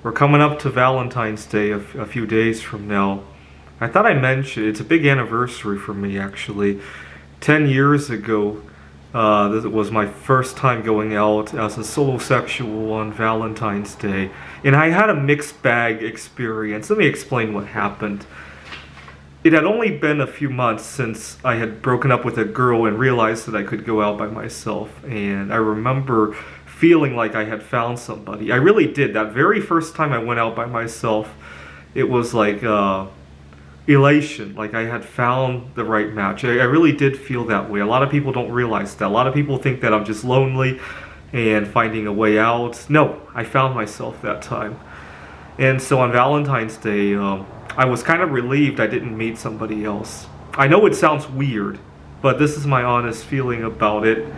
We're coming up to Valentine's Day a few days from now. I thought I mentioned, it's a big anniversary for me actually. 10 years ago, this was my first time going out as a solosexual on Valentine's Day. And I had a mixed bag experience. Let me explain what happened. It had only been a few months since I had broken up with a girl and realized that I could go out by myself. And I remember feeling like I had found somebody. I really did. That very first time I went out by myself, it was like elation, like I had found the right match. I really did feel that way. A lot of people don't realize that. A lot of people think that I'm just lonely and finding a way out. No, I found myself that time. And so on Valentine's Day, I was kind of relieved I didn't meet somebody else. I know it sounds weird, but this is my honest feeling about it.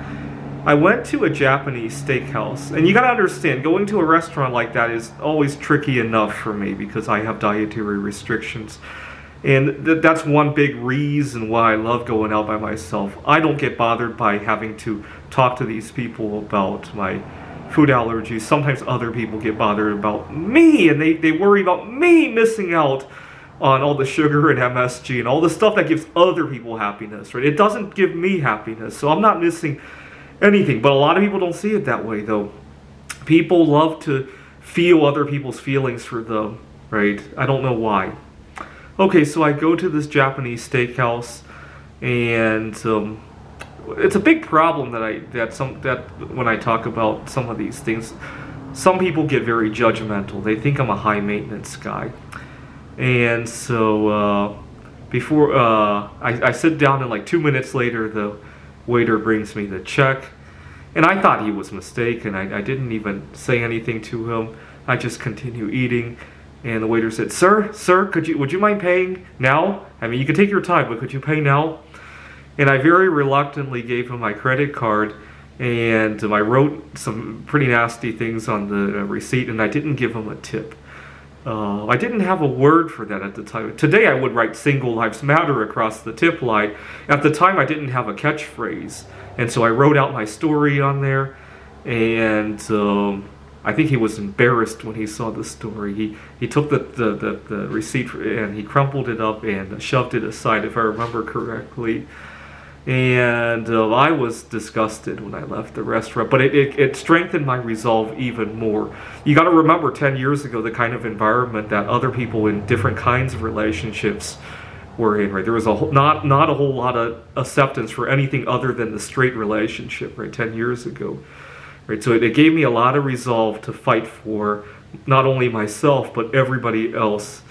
I went to a Japanese steakhouse, and you gotta understand, going to a restaurant like that is always tricky enough for me because I have dietary restrictions. And that's one big reason why I love going out by myself. I don't get bothered by having to talk to these people about my food allergies. Sometimes other people get bothered about me, and they worry about me missing out on all the sugar and MSG and all the stuff that gives other people happiness, right? It doesn't give me happiness, so I'm not missing anything. But a lot of people don't see it that way, though. People love to feel other people's feelings for them, right? I don't know why. Okay, so I go to this Japanese steakhouse, and it's a big problem that when I talk about some of these things, some people get very judgmental. They think I'm a high maintenance guy, and so before I sit down, and like 2 minutes later, the waiter brings me the check, and I thought he was mistaken. I didn't even say anything to him. I just continue eating, and the waiter said, "Sir, would you mind paying now? I mean, you can take your time, but could you pay now?" And I very reluctantly gave him my credit card, and I wrote some pretty nasty things on the receipt, and I didn't give him a tip. I didn't have a word for that at the time. Today I would write "Single Lives Matter" across the tip line. At the time I didn't have a catchphrase, and so I wrote out my story on there, and I think he was embarrassed when he saw the story. He took the receipt and he crumpled it up and shoved it aside, if I remember correctly. And I was disgusted when I left the restaurant, but it strengthened my resolve even more. You got to remember, 10 years ago, the kind of environment that other people in different kinds of relationships were in, right? There was not a whole lot of acceptance for anything other than the straight relationship, right? 10 years ago, right? So it gave me a lot of resolve to fight for not only myself but everybody else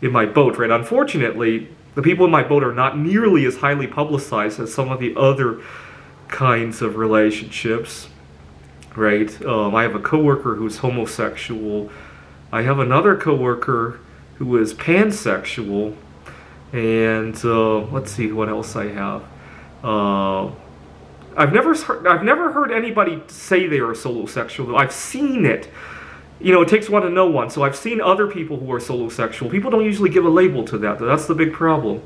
in my boat, right? Unfortunately, the people in my boat are not nearly as highly publicized as some of the other kinds of relationships, right? I have a coworker who's homosexual. I have another coworker who is pansexual, and let's see what else I have. I've never heard anybody say they are solosexual, though. I've seen it. You know, it takes one to know one. So I've seen other people who are solosexual. People don't usually give a label to that, though. That's the big problem.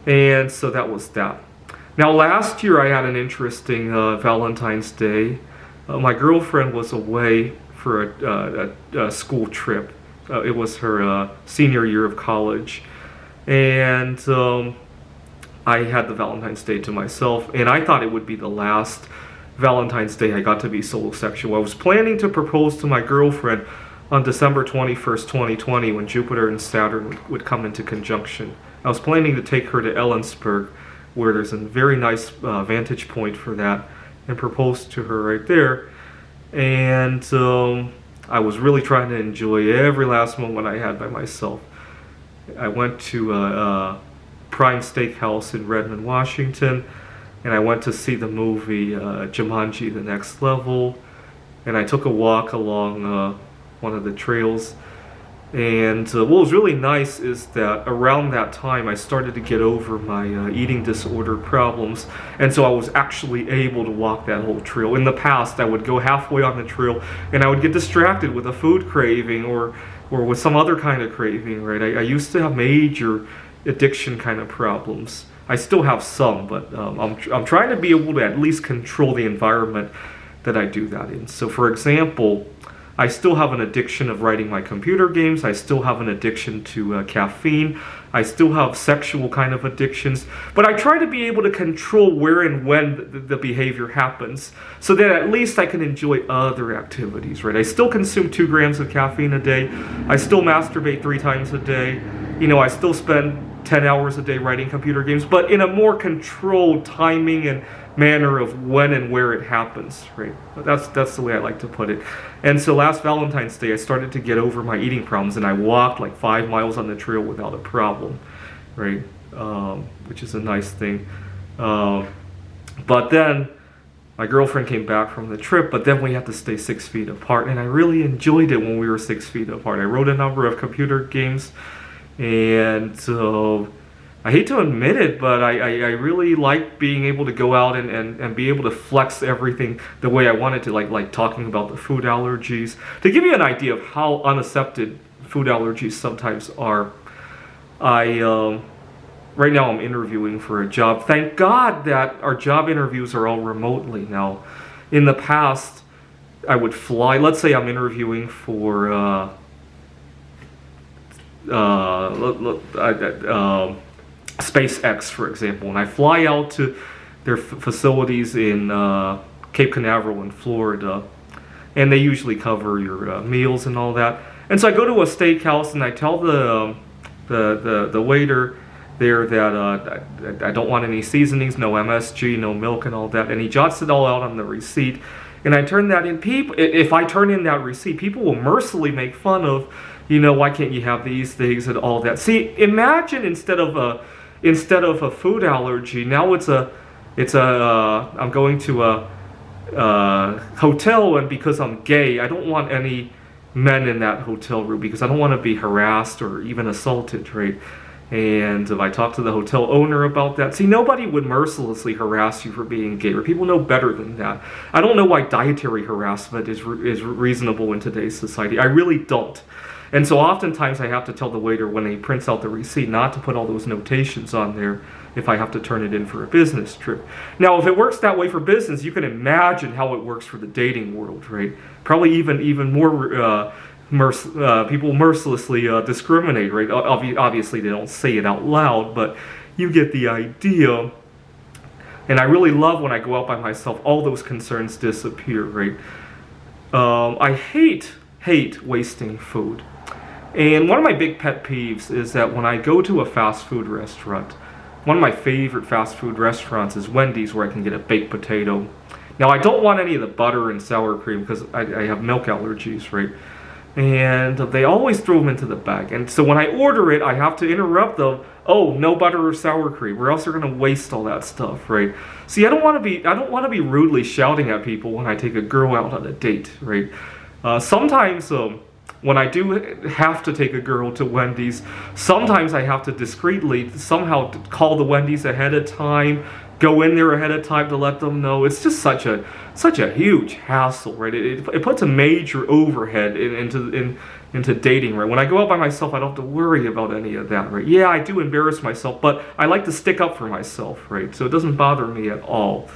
And so that was that. Now, last year I had an interesting Valentine's Day. My girlfriend was away for a school trip. It was her senior year of college. And I had the Valentine's Day to myself. And I thought it would be the last Valentine's Day I got to be solosexual. I was planning to propose to my girlfriend on December 21st, 2020, when Jupiter and Saturn would come into conjunction. I was planning to take her to Ellensburg, where there's a very nice vantage point for that, and propose to her right there. And I was really trying to enjoy every last moment I had by myself. I went to a Prime Steakhouse in Redmond, Washington, and I went to see the movie Jumanji: The Next Level, and I took a walk along one of the trails. And what was really nice is that around that time I started to get over my eating disorder problems, and so I was actually able to walk that whole trail. In the past, I would go halfway on the trail and I would get distracted with a food craving or with some other kind of craving, right? I used to have major addiction kind of problems. I still have some, but I'm trying to be able to at least control the environment that I do that in. So for example, I still have an addiction of writing my computer games. I still have an addiction to caffeine. I still have sexual kind of addictions. But I try to be able to control where and when the behavior happens so that at least I can enjoy other activities, right? I still consume 2 grams of caffeine a day. I still masturbate 3 times a day. You know, I still spend 10 hours a day writing computer games, but in a more controlled timing and manner of when and where it happens, right? That's the way I like to put it. And so last Valentine's Day, I started to get over my eating problems, and I walked like 5 miles on the trail without a problem, right? Which is a nice thing. But then my girlfriend came back from the trip, but then we had to stay 6 feet apart, and I really enjoyed it when we were 6 feet apart. I wrote a number of computer games, and I hate to admit it, but I really like being able to go out and be able to flex everything the way I wanted to, like talking about the food allergies. To give you an idea of how unaccepted food allergies sometimes are, right now I'm interviewing for a job. Thank God that our job interviews are all remotely now. In the past, I would fly. Let's say I'm interviewing for SpaceX, for example, and I fly out to their facilities in Cape Canaveral in Florida, and they usually cover your meals and all that. And so I go to a steakhouse and I tell the waiter there that I don't want any seasonings, no MSG, no milk, and all that. And he jots it all out on the receipt, and I turn that in. If I turn in that receipt, people will mercilessly make fun of, you know, why can't you have these things and all that. See, imagine instead of a food allergy, now I'm going to a hotel, and because I'm gay, I don't want any men in that hotel room because I don't want to be harassed or even assaulted, right? And if I talk to the hotel owner about that, see, nobody would mercilessly harass you for being gay, or people know better than that. I don't know why dietary harassment is reasonable in today's society. I really don't. And so oftentimes I have to tell the waiter when he prints out the receipt not to put all those notations on there if I have to turn it in for a business trip. Now, if it works that way for business, you can imagine how it works for the dating world, right? Probably even more people mercilessly discriminate, right? Obviously, they don't say it out loud, but you get the idea. And I really love when I go out by myself, all those concerns disappear, right? I hate wasting food. And one of my big pet peeves is that when I go to a fast food restaurant, one of my favorite fast food restaurants is Wendy's, where I can get a baked potato. Now, I don't want any of the butter and sour cream because I have milk allergies, right? And they always throw them into the bag. And so when I order it, I have to interrupt them. Oh, no butter or sour cream, or else they're going to waste all that stuff, right? See, I don't want to be rudely shouting at people when I take a girl out on a date, right? Sometimes when I do have to take a girl to Wendy's, sometimes I have to discreetly somehow call the Wendy's ahead of time, go in there ahead of time to let them know. It's just such a huge hassle, right? It puts a major overhead into dating, right? When I go out by myself, I don't have to worry about any of that, right? Yeah, I do embarrass myself, but I like to stick up for myself, right? So it doesn't bother me at all,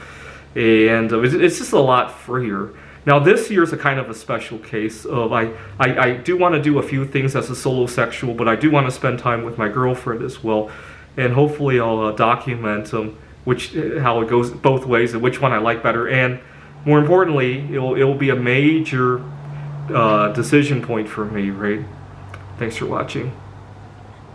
and it's just a lot freer. Now, this year's a kind of a special case of I do want to do a few things as a solo sexual, but I do want to spend time with my girlfriend as well, and hopefully I'll document how it goes both ways and which one I like better, and more importantly, it'll be a major decision point for me, right? Thanks for watching.